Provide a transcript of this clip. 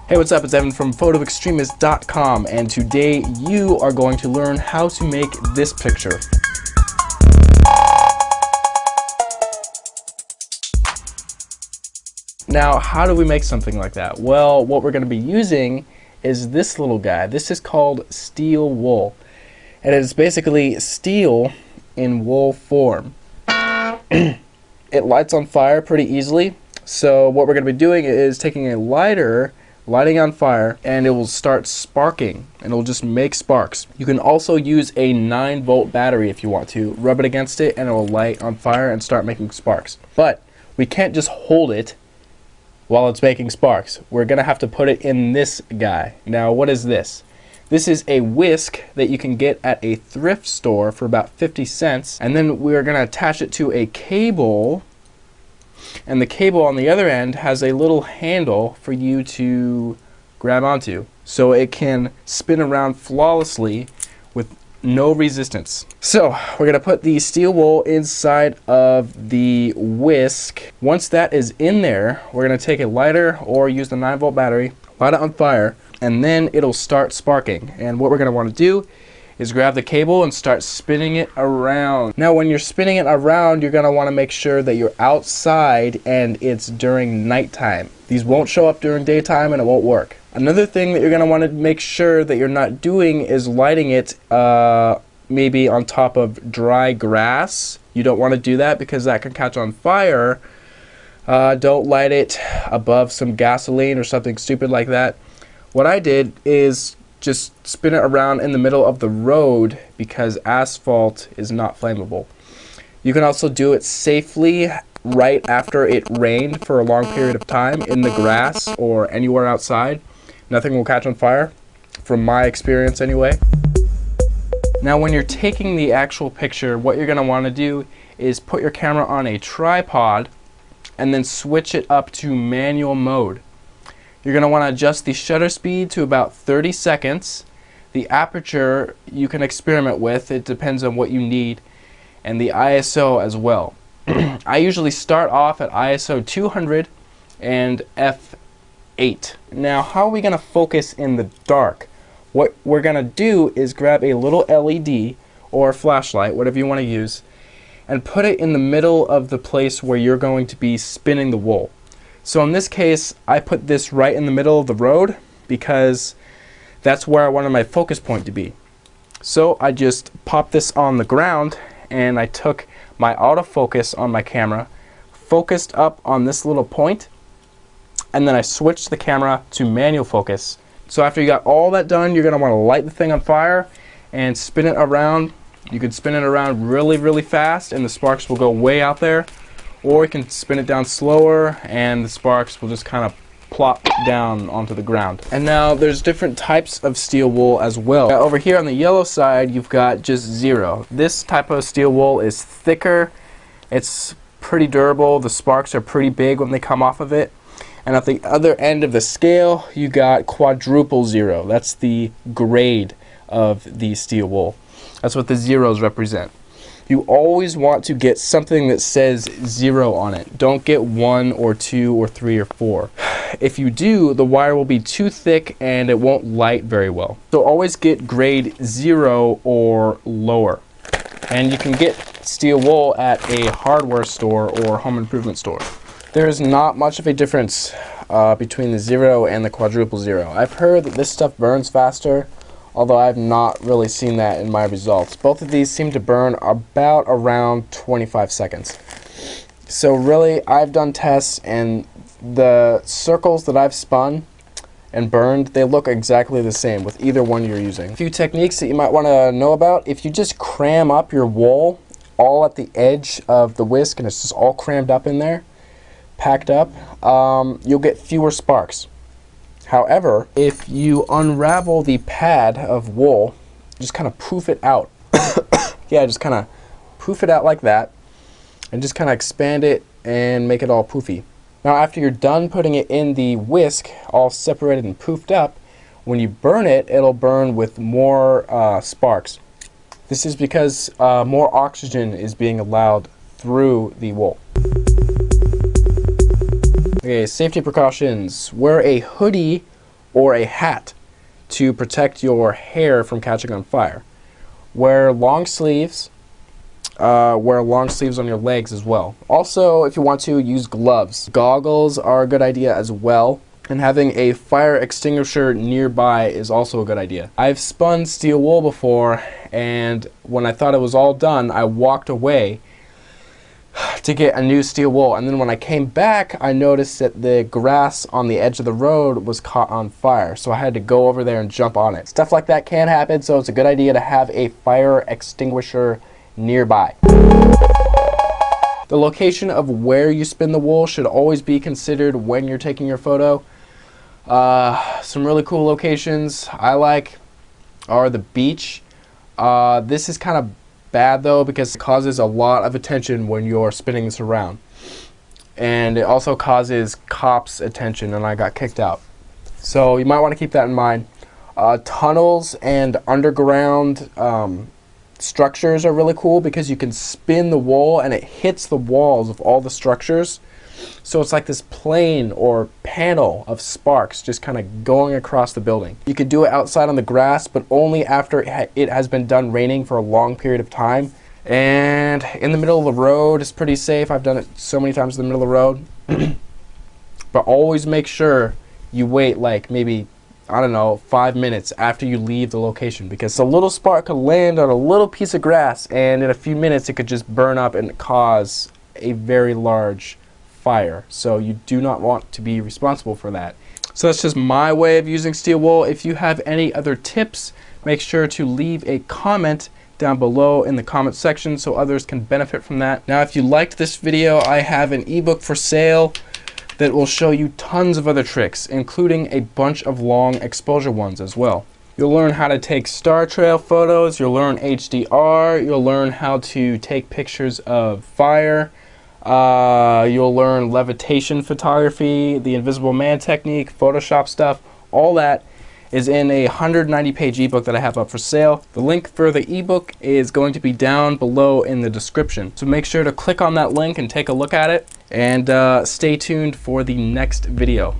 Hey, what's up? It's Evan from PhotoExtremist.com, and today you are going to learn how to make this picture. Now, how do we make something like that? Well, what we're going to be using is this little guy. This is called steel wool. And it is basically steel in wool form. It lights on fire pretty easily. So what we're going to be doing is taking a lighter, lighting on fire, and it will start sparking, and it will just make sparks. You can also use a 9-volt battery if you want to. Rub it against it and it will light on fire and start making sparks. But we can't just hold it while it's making sparks. We're going to have to put it in this guy. Now, what is this? This is a whisk that you can get at a thrift store for about 50 cents. And then we're going to attach it to a cable. And the cable on the other end has a little handle for you to grab onto, so it can spin around flawlessly with no resistance. So we're going to put the steel wool inside of the whisk. Once that is in there, we're going to take a lighter or use the 9-volt battery, light it on fire, and then it'll start sparking. And what we're going to want to do is grab the cable and start spinning it around. Now, when you're spinning it around, you're going to want to make sure that you're outside and it's during nighttime. These won't show up during daytime and it won't work. Another thing that you're going to want to make sure that you're not doing is lighting it maybe on top of dry grass. You don't want to do that because that can catch on fire. Don't light it above some gasoline or something stupid like that. What I did is just spin it around in the middle of the road because asphalt is not flammable. You can also do it safely right after it rained for a long period of time in the grass or anywhere outside. Nothing will catch on fire, from my experience anyway. Now, when you're taking the actual picture, what you're going to want to do is put your camera on a tripod and then switch it up to manual mode. You're going to want to adjust the shutter speed to about 30 seconds. The aperture you can experiment with, it depends on what you need, and the ISO as well. I usually start off at ISO 200 and f8. Now, how are we going to focus in the dark? What we're going to do is grab a little LED or flashlight, whatever you want to use, and put it in the middle of the place where you're going to be spinning the wool. So in this case, I put this right in the middle of the road because that's where I wanted my focus point to be. So I just popped this on the ground and I took my autofocus on my camera, focused up on this little point, and then I switched the camera to manual focus. So after you got all that done, you're going to want to light the thing on fire and spin it around. You can spin it around really, really fast and the sparks will go way out there. Or you can spin it down slower and the sparks will just kind of plop down onto the ground. And now there's different types of steel wool as well. Now, over here on the yellow side, you've got just zero. This type of steel wool is thicker. It's pretty durable. The sparks are pretty big when they come off of it. And at the other end of the scale, you got quadruple zero. That's the grade of the steel wool. That's what the zeros represent. You always want to get something that says 0 on it. Don't get 1 or 2 or 3 or 4. If you do, the wire will be too thick and it won't light very well. So always get grade 0 or lower. And you can get steel wool at a hardware store or home improvement store. There's not much of a difference between the 0 and the quadruple zero. I've heard that this stuff burns faster, although I've not really seen that in my results. Both of these seem to burn about around 25 seconds. So really, I've done tests and the circles that I've spun and burned, they look exactly the same with either one you're using. A few techniques that you might want to know about: if you just cram up your wool all at the edge of the whisk and it's just all crammed up in there, packed up, you'll get fewer sparks. However, if you unravel the pad of wool, just kind of poof it out. Yeah, just kind of poof it out like that, and just kind of expand it and make it all poofy. Now, after you're done putting it in the whisk, all separated and poofed up, when you burn it, it'll burn with more sparks. This is because more oxygen is being allowed through the wool. Okay, safety precautions. Wear a hoodie or a hat to protect your hair from catching on fire. Wear long sleeves on your legs as well. Also, if you want to, use gloves. Goggles are a good idea as well. And having a fire extinguisher nearby is also a good idea. I've spun steel wool before, and when I thought it was all done, I walked away to get a new steel wool, and then when I came back, I noticed that the grass on the edge of the road was caught on fire, so I had to go over there and jump on it. Stuff like that can happen, so it's a good idea to have a fire extinguisher nearby. The location of where you spin the wool should always be considered when you're taking your photo. Some really cool locations I like are the beach. This is kind of bad though because it causes a lot of attention when you're spinning this around, and it also causes cops attention, and I got kicked out, so you might want to keep that in mind. Tunnels and underground structures are really cool because you can spin the wool and it hits the walls of all the structures, so it's like this plane or panel of sparks just kind of going across the building. You could do it outside on the grass, but only after it has been done raining for a long period of time. And in the middle of the road is pretty safe. I've done it so many times in the middle of the road. But always make sure you wait like maybe, I don't know, 5 minutes after you leave the location, because a little spark could land on a little piece of grass and in a few minutes it could just burn up and cause a very large fire. So you do not want to be responsible for that. So that's just my way of using steel wool. If you have any other tips, make sure to leave a comment down below in the comment section so others can benefit from that. Now, if you liked this video, I have an ebook for sale that will show you tons of other tricks, including a bunch of long exposure ones as well. You'll learn how to take star trail photos, you'll learn HDR, you'll learn how to take pictures of fire, you'll learn levitation photography, the invisible man technique, Photoshop stuff. All that is in a 190-page ebook that I have up for sale. The link for the ebook is going to be down below in the description. So make sure to click on that link and take a look at it, and stay tuned for the next video.